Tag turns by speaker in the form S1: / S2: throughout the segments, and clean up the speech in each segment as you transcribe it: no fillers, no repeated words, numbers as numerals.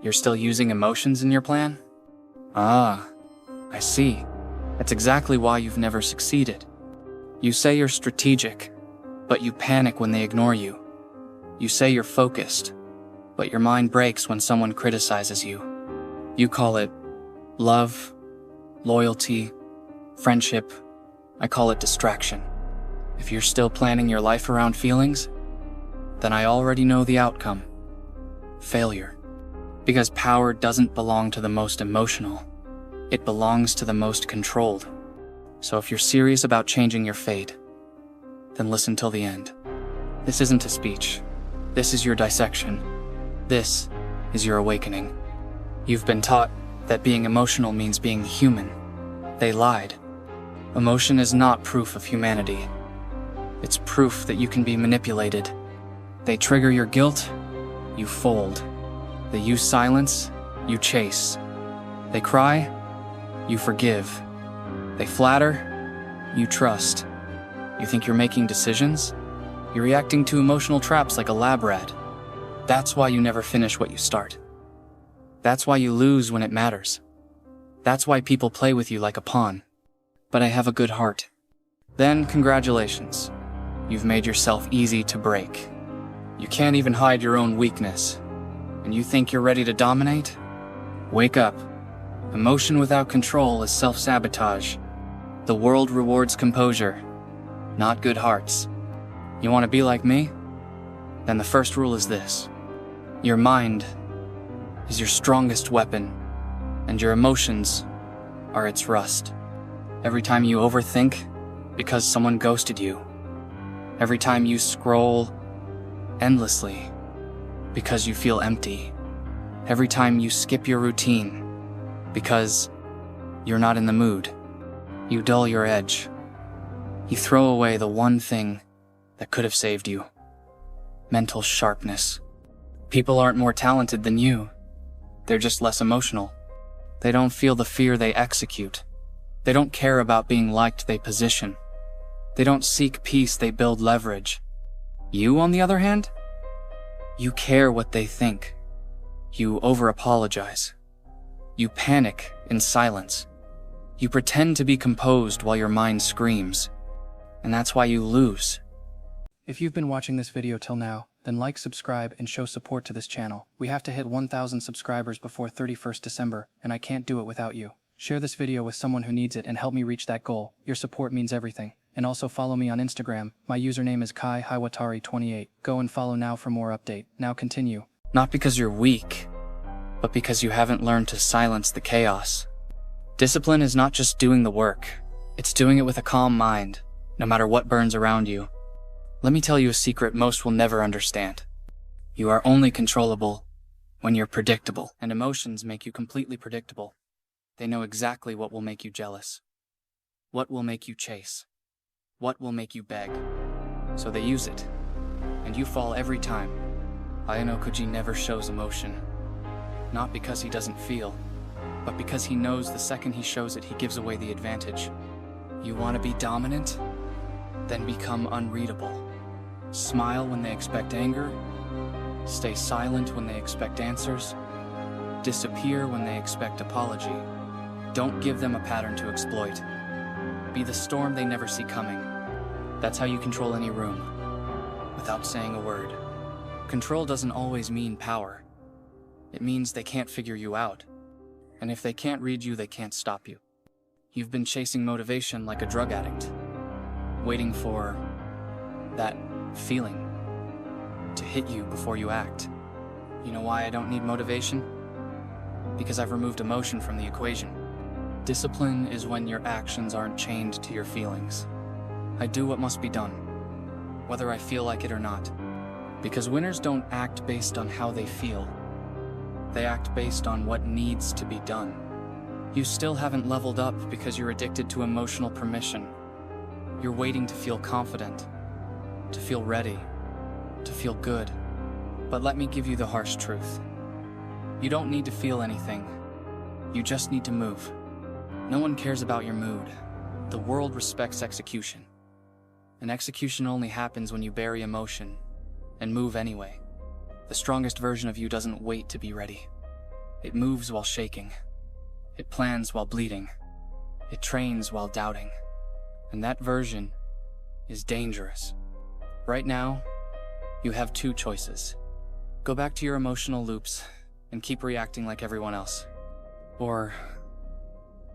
S1: You're still using emotions in your plan? Ah, I see. That's exactly why you've never succeeded. You say you're strategic, but you panic when they ignore you. You say you're focused, but your mind breaks when someone criticizes you. You call it love, loyalty, friendship. I call it distraction. If you're still planning your life around feelings, then I already know the outcome. Failure. Because power doesn't belong to the most emotional. It belongs to the most controlled. So if you're serious about changing your fate, then listen till the end. This isn't a speech. This is your dissection. This is your awakening. You've been taught that being emotional means being human. They lied. Emotion is not proof of humanity. It's proof that you can be manipulated. They trigger your guilt, you fold. They use silence, you chase. They cry, you forgive. They flatter, you trust. You think you're making decisions? You're reacting to emotional traps like a lab rat. That's why you never finish what you start. That's why you lose when it matters. That's why people play with you like a pawn. But I have a good heart. Then, congratulations. You've made yourself easy to break. You can't even hide your own weakness. And you think you're ready to dominate? Wake up. Emotion without control is self-sabotage. The world rewards composure, not good hearts. You want to be like me? Then the first rule is this. Your mind is your strongest weapon, and your emotions are its rust. Every time you overthink because someone ghosted you. Every time you scroll endlessly because you feel empty. Every time you skip your routine because you're not in the mood. You dull your edge. You throw away the one thing that could have saved you. Mental sharpness. People aren't more talented than you. They're just less emotional. They don't feel the fear, they execute. They don't care about being liked, they position. They don't seek peace, they build leverage. You, on the other hand? You care what they think. You over-apologize. You panic in silence. You pretend to be composed while your mind screams. And that's why you lose.
S2: If you've been watching this video till now, then like, subscribe, and show support to this channel. We have to hit 1,000 subscribers before 31st December, and I can't do it without you. Share this video with someone who needs it and help me reach that goal. Your support means everything. And also follow me on Instagram. My username is KaiHiwatari28. Go and follow now for more update. Now continue.
S1: Not because you're weak, but because you haven't learned to silence the chaos. Discipline is not just doing the work. It's doing it with a calm mind, no matter what burns around you. Let me tell you a secret most will never understand. You are only controllable when you're predictable, and emotions make you completely predictable. They know exactly what will make you jealous, what will make you chase, what will make you beg. So they use it, and you fall every time. Ayanokoji never shows emotion, not because he doesn't feel, but because he knows the second he shows it, he gives away the advantage. You want to be dominant? Then become unreadable. Smile when they expect anger. Stay silent when they expect answers. Disappear when they expect apology. Don't give them a pattern to exploit. Be the storm they never see coming. That's how you control any room, without saying a word. Control doesn't always mean power. It means they can't figure you out. And if they can't read you, they can't stop you. You've been chasing motivation like a drug addict, waiting for that feeling to hit you before you act. You know why I don't need motivation? Because I've removed emotion from the equation. Discipline is when your actions aren't chained to your feelings. I do what must be done, whether I feel like it or not. Because winners don't act based on how they feel. They act based on what needs to be done. You still haven't leveled up because you're addicted to emotional permission. You're waiting to feel confident, to feel ready, to feel good. But let me give you the harsh truth. You don't need to feel anything. You just need to move. No one cares about your mood. The world respects execution. And execution only happens when you bury emotion and move anyway. The strongest version of you doesn't wait to be ready. It moves while shaking. It plans while bleeding. It trains while doubting. And that version is dangerous. Right now, you have two choices. Go back to your emotional loops and keep reacting like everyone else. Or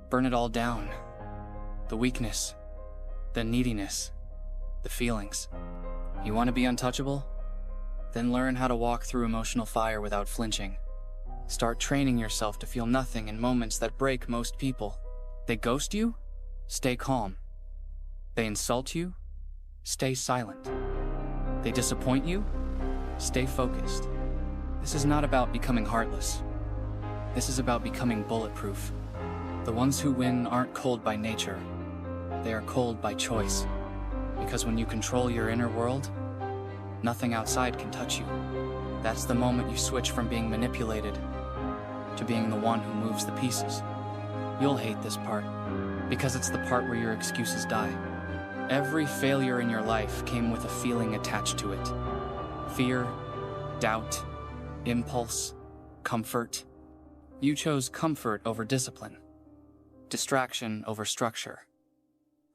S1: burn it all down. The weakness, the neediness, the feelings. You want to be untouchable? Then learn how to walk through emotional fire without flinching. Start training yourself to feel nothing in moments that break most people. They ghost you? Stay calm. They insult you? Stay silent. They disappoint you? Stay focused. This is not about becoming heartless. This is about becoming bulletproof. The ones who win aren't cold by nature. They are cold by choice. Because when you control your inner world, nothing outside can touch you. That's the moment you switch from being manipulated to being the one who moves the pieces. You'll hate this part, because it's the part where your excuses die. Every failure in your life came with a feeling attached to it. Fear, doubt, impulse, comfort. You chose comfort over discipline, distraction over structure,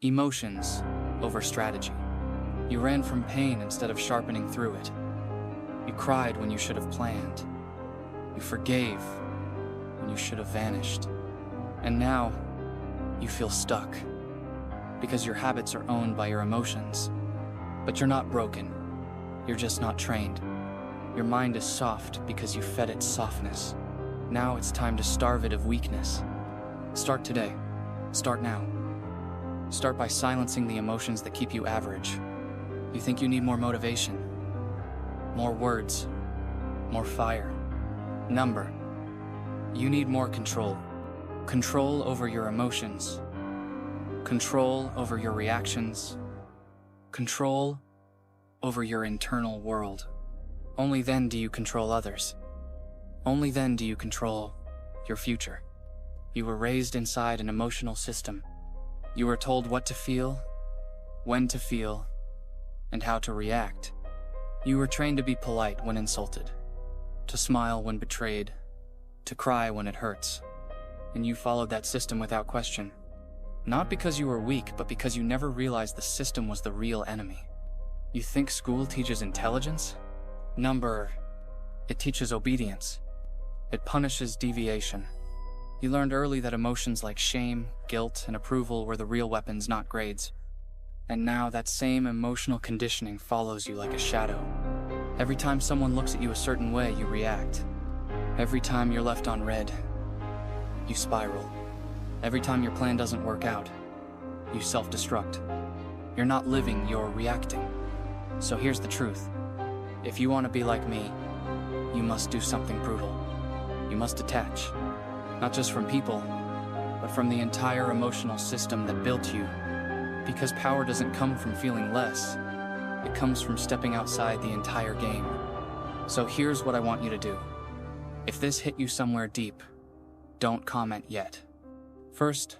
S1: emotions over strategy. You ran from pain instead of sharpening through it. You cried when you should have planned. You forgave when you should have vanished. And now, you feel stuck, because your habits are owned by your emotions. But you're not broken. You're just not trained. Your mind is soft because you fed it softness. Now it's time to starve it of weakness. Start today. Start now. Start by silencing the emotions that keep you average. You think you need more motivation, more words, more fire. Number. You need more control. Control over your emotions. Control over your reactions. Control over your internal world. Only then do you control others. Only then do you control your future. You were raised inside an emotional system. You were told what to feel, when to feel, and how to react. You were trained to be polite when insulted, to smile when betrayed, to cry when it hurts. And you followed that system without question. Not because you were weak, but because you never realized the system was the real enemy. You think school teaches intelligence? Number. It teaches obedience. It punishes deviation. You learned early that emotions like shame, guilt, and approval were the real weapons, not grades. And now that same emotional conditioning follows you like a shadow. Every time someone looks at you a certain way, you react. Every time you're left on red, you spiral. Every time your plan doesn't work out, you self-destruct. You're not living, you're reacting. So here's the truth. If you want to be like me, you must do something brutal. You must detach. Not just from people, but from the entire emotional system that built you. Because power doesn't come from feeling less. It comes from stepping outside the entire game. So here's what I want you to do. If this hit you somewhere deep, don't comment yet. First,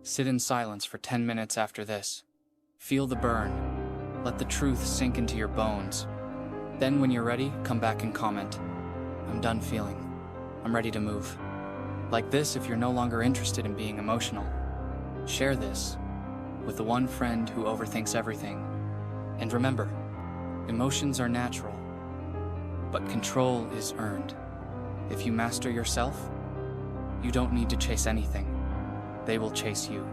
S1: sit in silence for 10 minutes after this. Feel the burn. Let the truth sink into your bones. Then when you're ready, come back and comment. I'm done feeling. I'm ready to move. Like this if you're no longer interested in being emotional. Share this with the one friend who overthinks everything. And remember, emotions are natural, but control is earned. If you master yourself, you don't need to chase anything. They will chase you.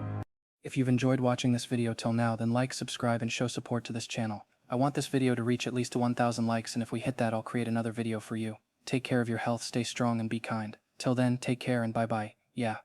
S2: If you've enjoyed watching this video till now, then like, subscribe, and show support to this channel. I want this video to reach at least 1,000 likes, and if we hit that, I'll create another video for you. Take care of your health, stay strong, and be kind. Till then, take care and bye-bye. Yeah.